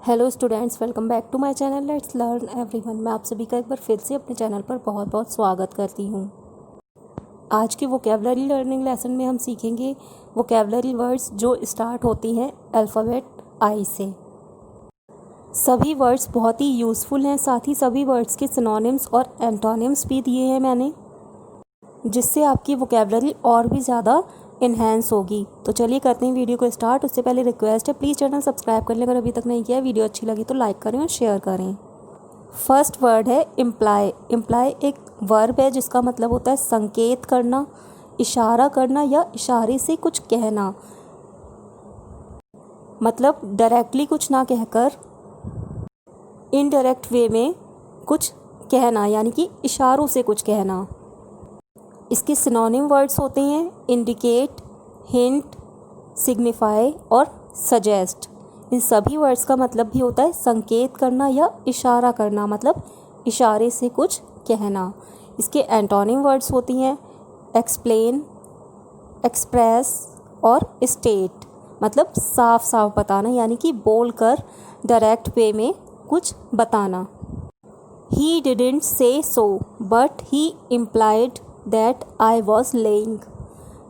Hello students, welcome back to my channel let's learn everyone. मैं आप सभी का एक बार फिर से अपने चैनल पर बहुत बहुत स्वागत करती हूँ। आज के वोकेबलरी लर्निंग लेसन में हम सीखेंगे वोकेबलरी वर्ड्स जो स्टार्ट होती हैं अल्फ़ाबेट आई से। सभी वर्ड्स बहुत ही यूज़फुल हैं, साथ ही सभी वर्ड्स के सिनोनिम्स और एंटोनिम्स भी दिए हैं मैंने, जिससे आपकी वोकेबलरी और भी ज़्यादा इन्हेंस होगी। तो चलिए करते हैं वीडियो को स्टार्ट। उससे पहले रिक्वेस्ट है, प्लीज़ चैनल सब्सक्राइब कर लें अगर अभी तक नहीं किया। वीडियो अच्छी लगी तो लाइक करें और शेयर करें। फर्स्ट वर्ड है इम्प्लाई। इम्प्लाई एक वर्ब है जिसका मतलब होता है संकेत करना, इशारा करना या इशारे से कुछ कहना। मतलब डायरेक्टली कुछ ना कहकर इनडायरेक्ट वे में कुछ कहना, यानी कि इशारों से कुछ कहना। इसके सिनोनिम वर्ड्स होते हैं इंडिकेट, हिंट, सिग्निफाई और सजेस्ट। इन सभी वर्ड्स का मतलब भी होता है संकेत करना या इशारा करना, मतलब इशारे से कुछ कहना। इसके एंटोनिम वर्ड्स होती हैं एक्सप्लेन, एक्सप्रेस और स्टेट। मतलब साफ साफ बताना, यानी कि बोलकर डायरेक्ट वे में कुछ बताना। He didn't say so, but he implied that I was lying.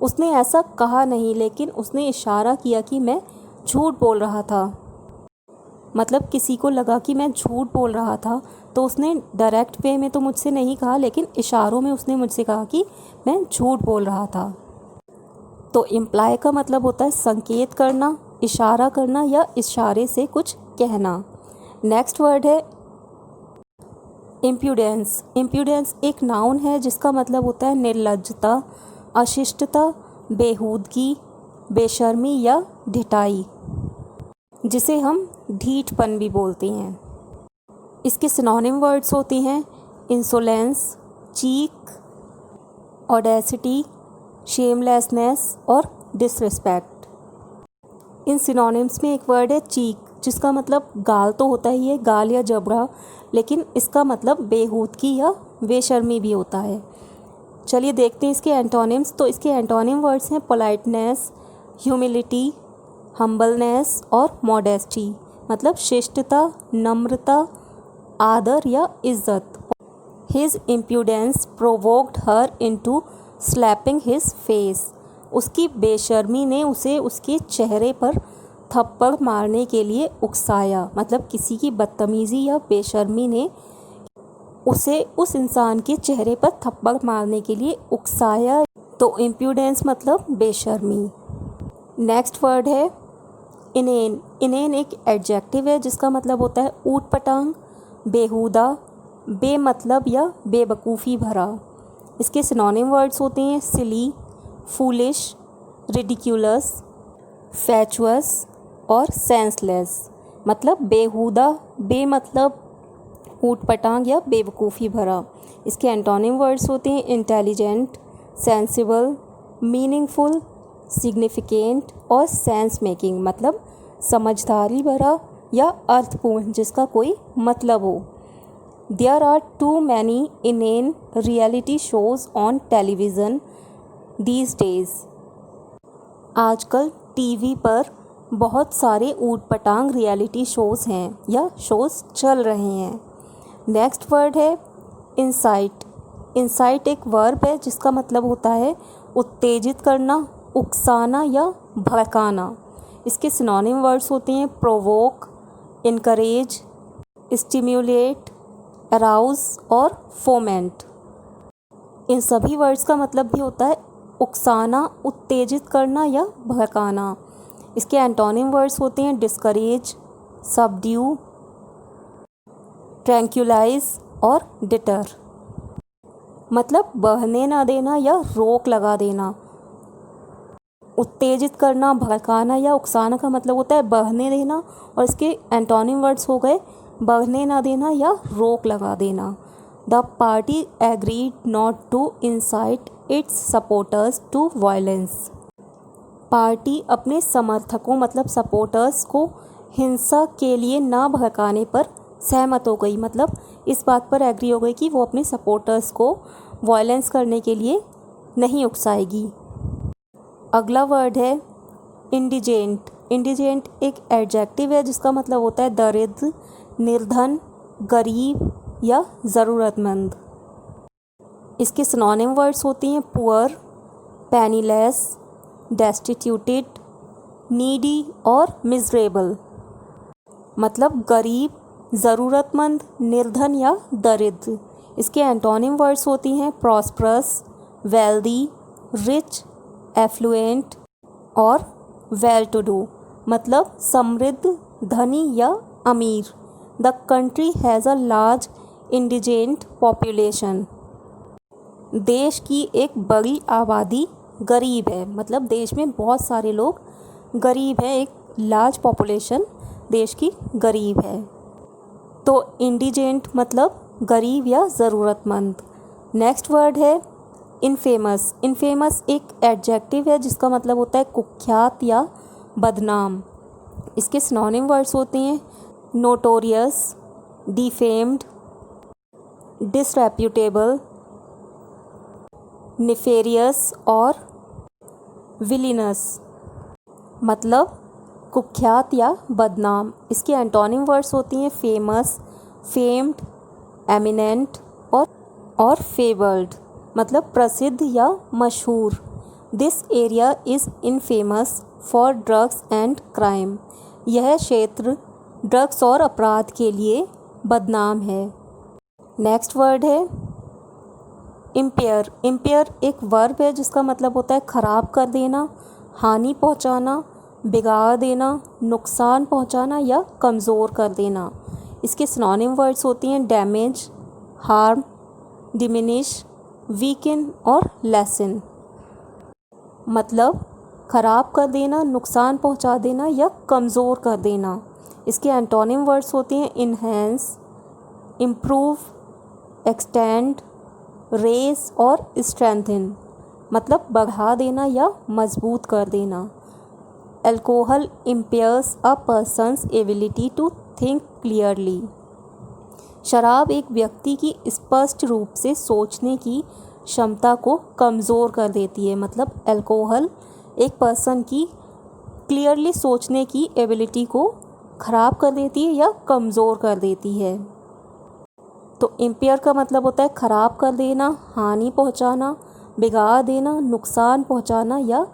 उसने ऐसा कहा नहीं, लेकिन उसने इशारा किया कि मैं झूठ बोल रहा था। मतलब किसी को लगा कि मैं झूठ बोल रहा था, तो उसने डायरेक्ट वे में तो मुझसे नहीं कहा, लेकिन इशारों में उसने मुझसे कहा कि मैं झूठ बोल रहा था। तो इम्प्लाई का मतलब होता है संकेत करना, इशारा करना या इशारे से कुछ कहना। नेक्स्ट वर्ड है इम्प्यूडेंस। इम्प्यूडेंस एक नाउन है जिसका मतलब होता है निर्लज्जता, अशिष्टता, बेहूदगी, बेशर्मी या ढिठाई, जिसे हम ढीठपन भी बोलते हैं। इसके सिनोनिम वर्ड्स होते हैं इंसोलेंस, चीक, ऑडेसिटी, शेमलेसनेस और डिसरिस्पेक्ट। इन सिनोनिम्स में एक वर्ड है चीक, जिसका मतलब गाल तो होता ही है, गाल या जबड़ा, लेकिन इसका मतलब बेहूदगी या बेशर्मी भी होता है। चलिए देखते हैं इसके एंटोनिम्स। तो इसके एंटोनिम वर्ड्स हैं पोलाइटनेस, ह्यूमिलिटी, हम्बलनेस और मॉडेस्टी। मतलब शिष्टता, नम्रता, आदर या इज्जत। His impudence provoked her into slapping his face. उसकी बेशर्मी ने उसे उसके चेहरे पर थप्पड़ मारने के लिए उकसाया। मतलब किसी की बदतमीज़ी या बेशर्मी ने उसे उस इंसान के चेहरे पर थप्पड़ मारने के लिए उकसाया। तो इम्प्यूडेंस मतलब बेशर्मी। नेक्स्ट वर्ड है इनेन। इनेन एक एडजेक्टिव है जिसका मतलब होता है ऊट पटांग, बेहुदा, बेमतलब या बेवकूफ़ी भरा। इसके सिनोनिम वर्ड्स होते हैं सिली, फूलिश, रिडिक्यूलस, फैचुअस और सेंसलेस। मतलब बेहुदा, बेमतलब, ऊट पटांग या बेवकूफ़ी भरा। इसके एंटोनिम वर्ड्स होते हैं इंटेलिजेंट, सेंसिबल, मीनिंगफुल, सिग्निफिकेंट और सेंस मेकिंग। मतलब समझदारी भरा या अर्थपूर्ण, जिसका कोई मतलब हो। There are too many inane reality shows on television these days. आजकल टीवी पर बहुत सारे ऊट पटांग रियलिटी शोज़ हैं या शोज़ चल रहे हैं। नेक्स्ट वर्ड है इंसाइट। इंसाइट एक वर्ब है जिसका मतलब होता है उत्तेजित करना, उकसाना या भड़काना। इसके सिनोनिम वर्ड्स होते हैं प्रोवोक, इनकरेज, स्टिम्युलेट, अराउज और फोमेंट। इन सभी वर्ड्स का मतलब भी होता है उकसाना, उत्तेजित करना या भड़काना। इसके एंटोनिम वर्ड्स होते हैं डिस्करेज, सबड्यू, ट्रैंक्युलाइज और डिटर। मतलब बहने ना देना या रोक लगा देना। उत्तेजित करना, भड़काना या उकसाना का मतलब होता है बहने देना, और इसके एंटोनिम वर्ड्स हो गए बहने ना देना या रोक लगा देना। The party agreed not to incite its supporters to violence. Party अपने समर्थकों मतलब सपोर्टर्स को हिंसा के लिए ना भड़काने पर सहमत हो गई। मतलब इस बात पर एग्री हो गई कि वो अपने सपोर्टर्स को वायलेंस करने के लिए नहीं उकसाएगी। अगला वर्ड है इंडिजेंट। इंडिजेंट एक एडजेक्टिव है जिसका मतलब होता है दरिद्र, निर्धन, गरीब या ज़रूरतमंद। इसके सिनोनिम वर्ड्स होती हैं पुअर, पेनीलेस, डेस्टिट्यूटेड, नीडी और मिजरेबल। मतलब गरीब, ज़रूरतमंद, निर्धन या दरिद्र। इसके एंटोनिम वर्ड्स होती हैं प्रॉस्परस, वेल्दी, रिच, एफ्लुएंट और वेल टू डू। मतलब समृद्ध, धनी या अमीर। The country has a large indigent population. देश की एक बड़ी आबादी गरीब है। मतलब देश में बहुत सारे लोग गरीब हैं, एक लार्ज पॉपुलेशन देश की गरीब है। तो इंडिजेंट मतलब गरीब या ज़रूरतमंद। नेक्स्ट वर्ड है इनफेमस। इनफेमस एक एडजेक्टिव है जिसका मतलब होता है कुख्यात या बदनाम। इसके सिनोनिम वर्ड्स होते हैं नोटोरियस, डिफेम्ड, डिसरेप्यूटेबल, निफेरियस और विलिनस। मतलब कुख्यात या बदनाम। इसके एंटोनिम वर्ड्स होती हैं फेमस, फेम्ड, एमिनेंट और फेबल्ड। मतलब प्रसिद्ध या मशहूर। This area is infamous for drugs and crime. यह क्षेत्र ड्रग्स और अपराध के लिए बदनाम है। नेक्स्ट वर्ड है इम्पेयर। इम्पेयर एक वर्ब है जिसका मतलब होता है ख़राब कर देना, हानि पहुंचाना, बिगाड़ देना, नुकसान पहुंचाना या कमज़ोर कर देना। इसके सिनोनिम वर्ड्स होती हैं डैमेज, हार्म, डिमिनिश, वीकन और लेसन। मतलब ख़राब कर देना, नुकसान पहुंचा देना या कमज़ोर कर देना। इसके एंटोनिम वर्ड्स होते हैं इन्हेंस, इम्प्रूव, एक्सटेंड, रेस और स्ट्रेंथन। मतलब बढ़ा देना या मजबूत कर देना। Alcohol impairs a person's ability to think clearly. शराब एक व्यक्ति की स्पष्ट रूप से सोचने की क्षमता को कमज़ोर कर देती है। मतलब अल्कोहल एक पर्सन की क्लियरली सोचने की एबिलिटी को ख़राब कर देती है या कमज़ोर कर देती है। तो इम्पेयर का मतलब होता है ख़राब कर देना, हानि पहुंचाना, बिगाड़ देना, नुकसान पहुंचाना या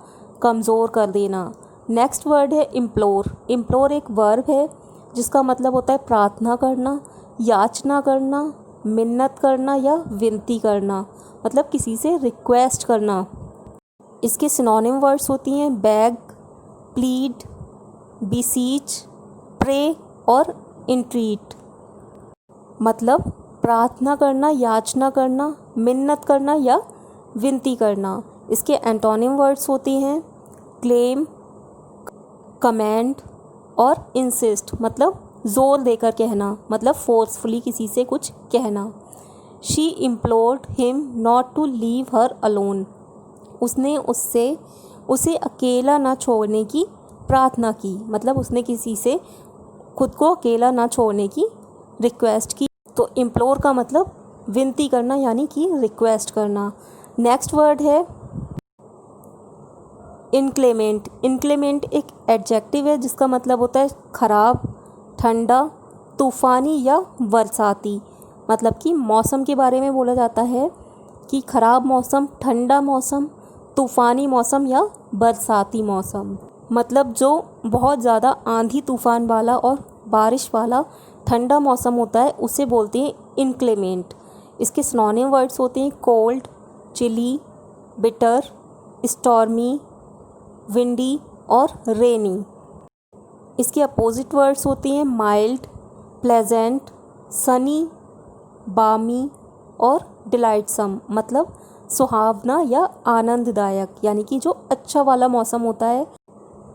कमज़ोर कर देना। नेक्स्ट वर्ड है इम्प्लोर। इम्प्लोर एक वर्ब है जिसका मतलब होता है प्रार्थना करना, याचना करना, मिन्नत करना या विनती करना। मतलब किसी से रिक्वेस्ट करना। इसके सिनोनिम वर्ड्स होती हैं बैग, प्लीड, बिसीच, प्रे और इंट्रीट। मतलब प्रार्थना करना, याचना करना, मिन्नत करना या विनती करना। इसके एंटोनिम वर्ड्स होती हैं क्लेम, कमेंड और इंसिस्ट। मतलब ज़ोर देकर कहना, मतलब फोर्सफुली किसी से कुछ कहना। She implored him not to leave her alone. उसने उसे अकेला ना छोड़ने की प्रार्थना की। मतलब उसने किसी से खुद को अकेला ना छोड़ने की रिक्वेस्ट की। तो इम्प्लोर का मतलब विनती करना यानी कि रिक्वेस्ट करना। नेक्स्ट वर्ड है इनक्लेमेंट। इनक्लेमेंट एक एडजेक्टिव है जिसका मतलब होता है ख़राब, ठंडा, तूफ़ानी या बरसाती। मतलब कि मौसम के बारे में बोला जाता है कि ख़राब मौसम, ठंडा मौसम, तूफ़ानी मौसम या बरसाती मौसम। मतलब जो बहुत ज़्यादा आंधी तूफ़ान वाला और बारिश वाला ठंडा मौसम होता है उसे बोलते हैं इनक्लेमेंट। इसके सिनोनिम वर्ड्स होते हैं cold, chilly, bitter, stormy, windy और रेनी। इसके अपोजिट वर्ड्स होते हैं माइल्ड, प्लेजेंट, सनी, बामी और डिलाइटसम। मतलब सुहावना या आनंददायक यानी कि जो अच्छा वाला मौसम होता है।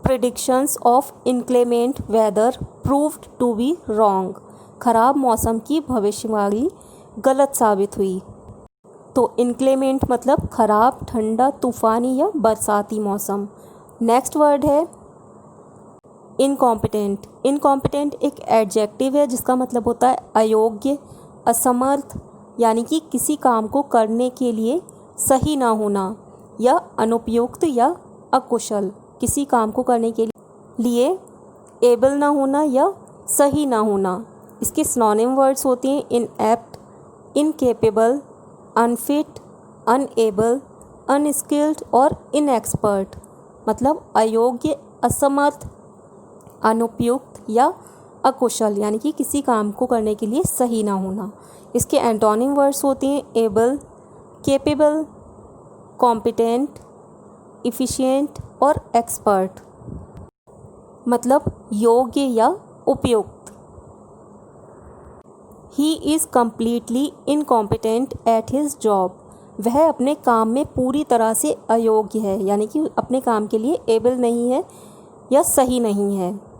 Predictions of inclement weather proved to be wrong. खराब मौसम की भविष्यवाणी गलत साबित हुई। तो इनक्लेमेंट मतलब खराब, ठंडा, तूफ़ानी या बरसाती मौसम। नेक्स्ट वर्ड है इनकॉम्पिटेंट। इनकॉम्पिटेंट एक एडजेक्टिव है जिसका मतलब होता है अयोग्य, असमर्थ यानी कि किसी काम को करने के लिए सही ना होना, या अनुपयुक्त या अकुशल किसी काम को करने के लिए लिए एबल ना होना या सही ना होना। इसके सिनोनिम वर्ड्स होते हैं inept, incapable, unfit, unable, unskilled और इनएक्सपर्ट। मतलब अयोग्य, असमर्थ, अनुपयुक्त या अकुशल, यानी कि किसी काम को करने के लिए सही ना होना। इसके एंटोनिम वर्ड्स होते हैं एबल, केपेबल, कॉम्पिटेंट, इफ़िशिएंट और एक्सपर्ट। मतलब योग्य या उपयुक्त। He is completely incompetent at his job. वह अपने काम में पूरी तरह से अयोग्य है, यानी कि अपने काम के लिए एबल नहीं है या सही नहीं है।